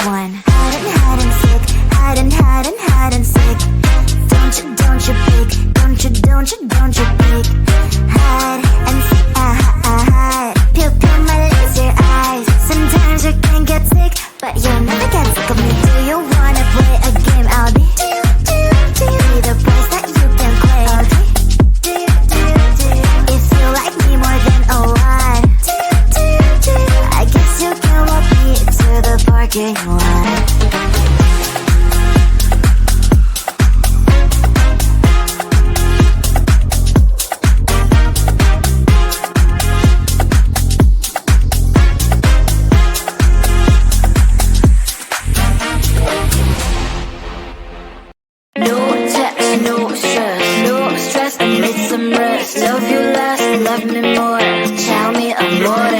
one. Hide and seek, hide and seek. Don't you peek, don't you peek. Hide and seek, hide. Pew my laser eyes. Sometimes you can get sick, but you'll never get sick of me. Do you wanna play a game? I'll be the price that you can claim. If you like me more than a lot, I guess you can walk me to the parking lot. Love you less, love me more. Tell me amore.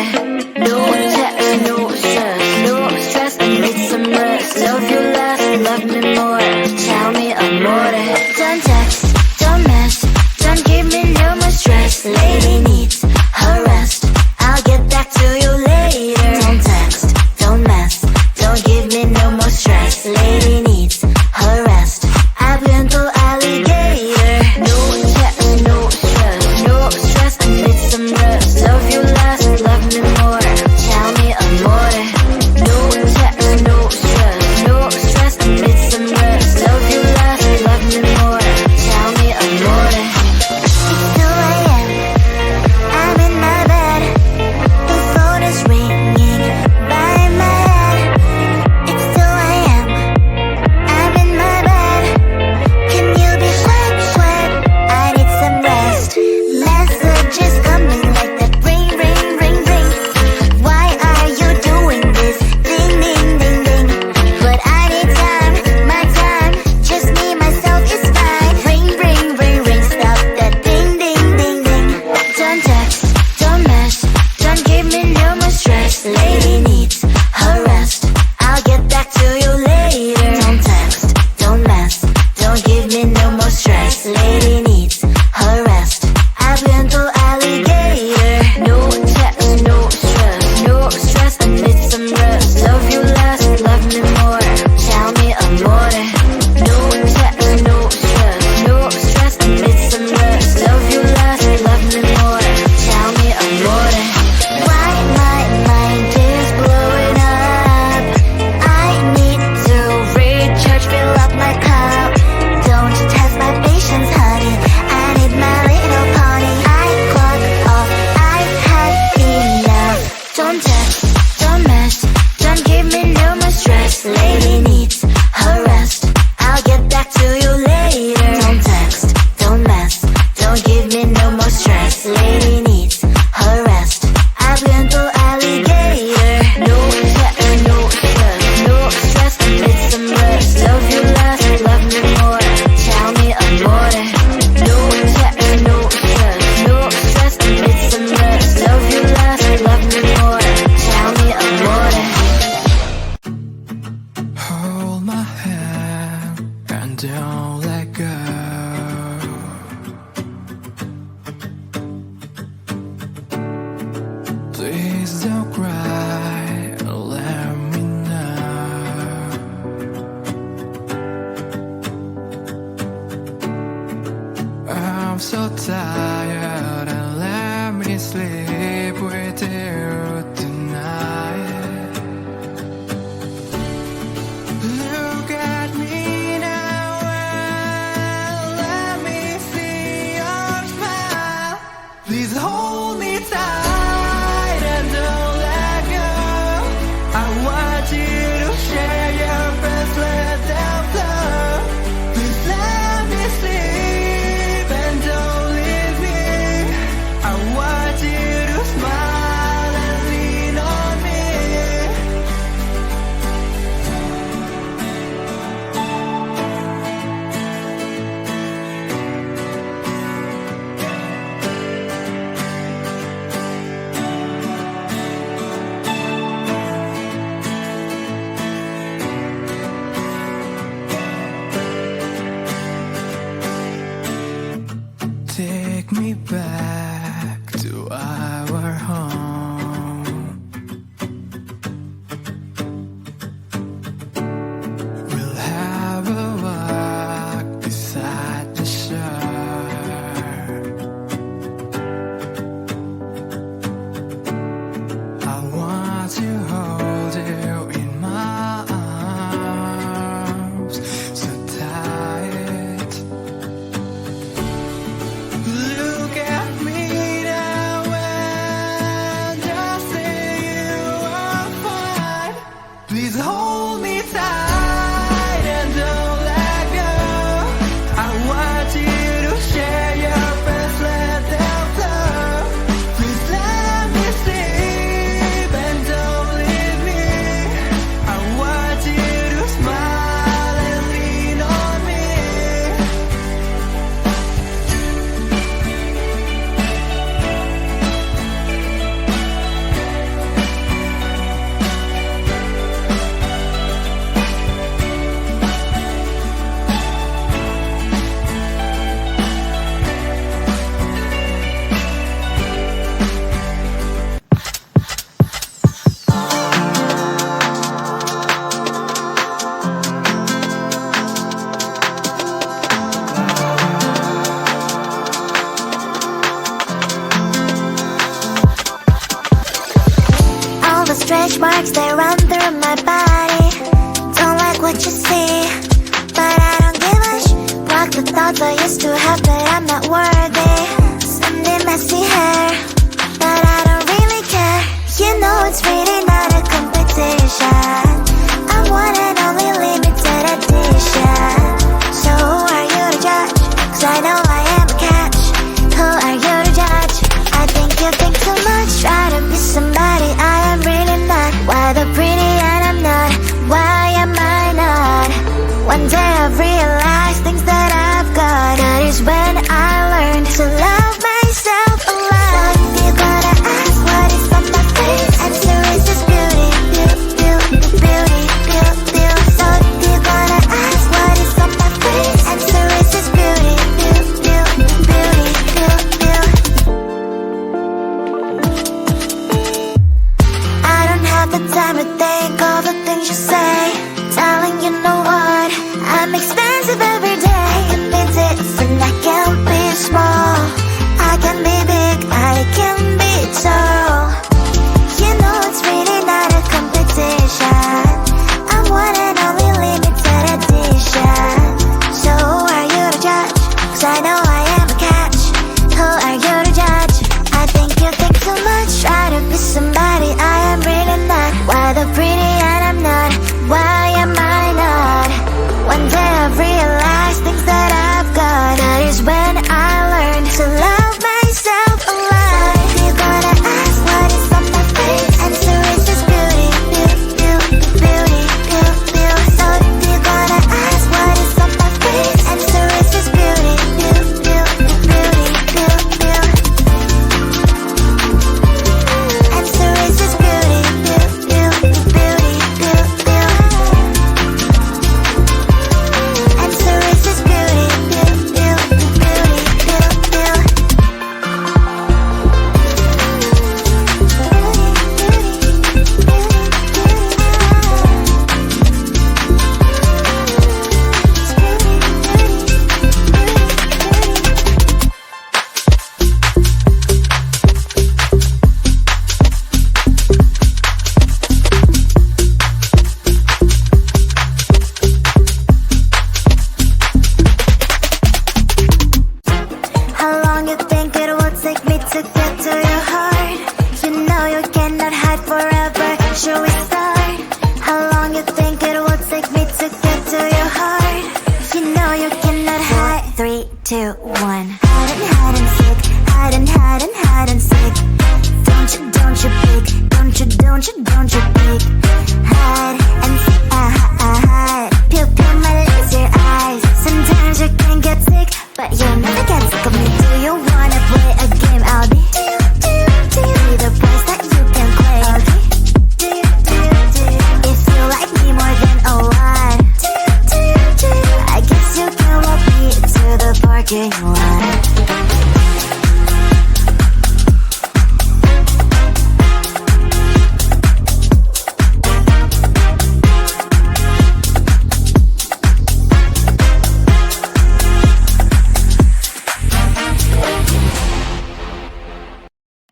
No text, no stress, no stress. I need some rest. Love you less, love me more. Tell me amore. Don't text, don't mess, don't give me no more stress. Lady needs her rest. I'll get back to you later. Don't text, don't mess, don't give me no more stress. Lady needs her rest. I've been to alligator. No text, no stress, no stress. I need some rest. Love you less, love me more. Tell me amore. No text, no stress, no stress. I need some rest. Love you less, love me more. Tell me amore. It's 2 a.m. I'm in my bed. The phone is ringing by my head. It's 2 a.m. I'm in my bed. Can you be quiet? I need some rest. Messages coming like that. Ring, ring, ring, ring. Why are you doing this? Ding, ding, ding, ding. But I need time, my time. Just me, myself is fine. Ring, ring, ring, ring. Stop that ding, ding, ding, ding. Don't text, don't mess, don't give me no more stress. Lady needs her rest. I'll get back to you later. Don't text, don't mess, don't give me no more stress. Lady needs her rest. I've been to alligator. No text, no stress, no stress. I need some rest. Love you less, love me more. Tell me amore. No text, no stress, no stress. I need some rest. Love you less, love me more. Tell me amore. Why my mind is blowing up? I need to recharge, fill up my cup. Don't test my patience, honey. I need my little pony. I clock off, I've had enough. Don't text, don't mess, don't give me no more stress. Lady needs her rest. I'll get back to you later. Don't text, don't mess, don't give me no more stress. Lady needs her rest. I've been to alligator. No text, no stress, no stress. I need some rest. Love you less, love me more. Tell me amore. No text, no stress, no stress. I need some rest. Love you less, love me more. Tell me amore. Hold my hand and don't let go. Please don't cry, let me know. I'm so tired and let me sleep with you tonight. Look at me now, working on.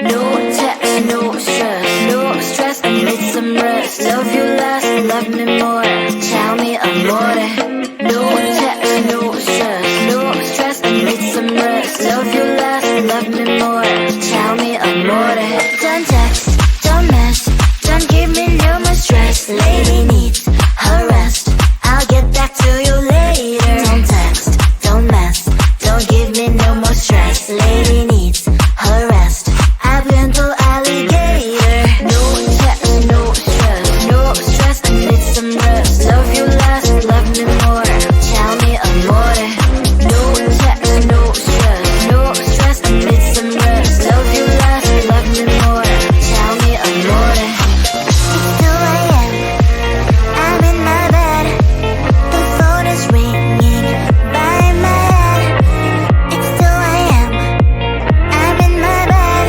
No text, no stress, I need some rest. Love you less, love me more. Tell me amore. No text, no stress, I need some rest. Love you less, love me more. Tell me amore. Don't text, don't mess, don't give me no more stress. Lady needs her rest. I'll get back to you later. Don't text, don't mess, don't give me no more stress. Lady needs her rest. I've been to alligator. No text, no stress, I need some rest. Love you less, love me more. Tell me amore. No text, no stress, I need some rest. Love you less, love me more. Tell me amore. It's 2 a.m. I'm in my bed. The phone is ringing by my head. It's 2 a.m. I'm in my bed.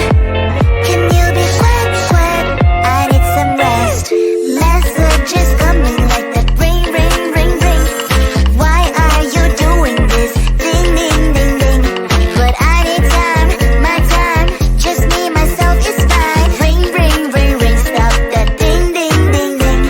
Can you be quiet? I need some rest. Messages coming like that. Ring, ring, ring, ring. Why are you doing this? Ding, ding, ding, ding. But I need time, my time. Just me, myself is fine. Ring, ring, ring, ring. Stop that ding, ding, ding, ding.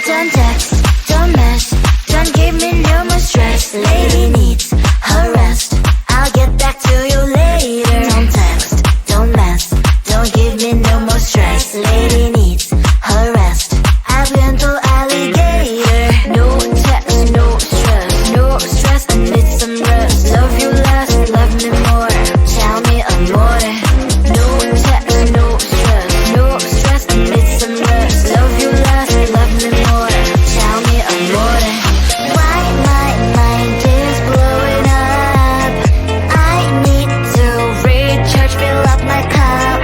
Don't text, don't mess, don't give me no more stress. Lady needs her rest. I'll get back to you later. Don't text, don't mess, don't give me no more stress. Lady needs her rest. I've been to alligator. No text, no stress, I need some rest. Love you less, love me more. Tell me amore. No text, no stress, I need some rest. Love you less, love me more. Tell me amore. Why my mind is blowing up? I need to recharge, fill up my cup.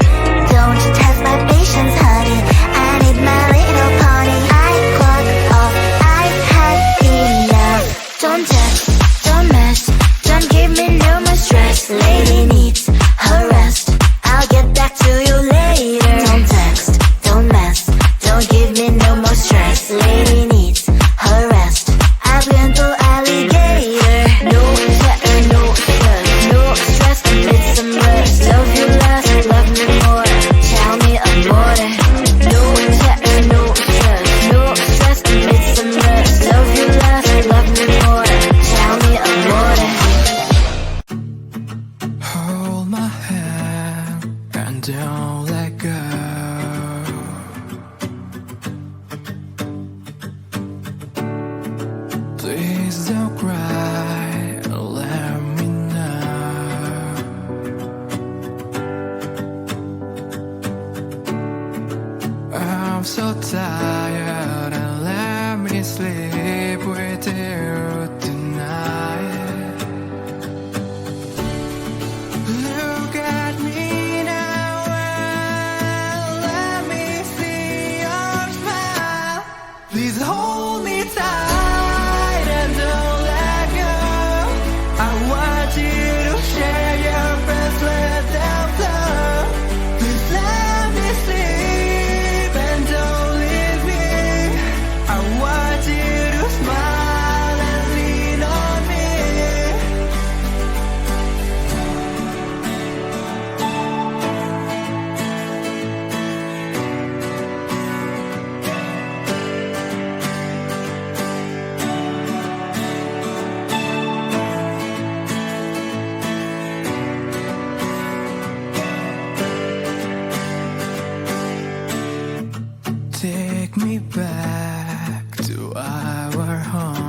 Don't test my patience, honey. I need my little pony. I clock off, I've had enough. Don't text, don't mess, don't give me no more stress. Lady needs her rest. I'll get back to you later. Don't text, don't mess, don't give me no more stress. Lady needs her rest. I've been to alligator. No text, no stress, I need some rest. Love you less, love me more. Tell me amore. No text, no stress, I need some rest. Love you less, love me more. Tell me amore. Hold my hand and don't let go. Please don't cry, let me know. I'm so tired and let me sleep with you tonight. Look at me now and let me see your smile. Please hold me tight and don't let go. I want you to share your breath, let them flow. Please let me sleep and don't leave me. I want you to smile and lean on me. Take me back to our home.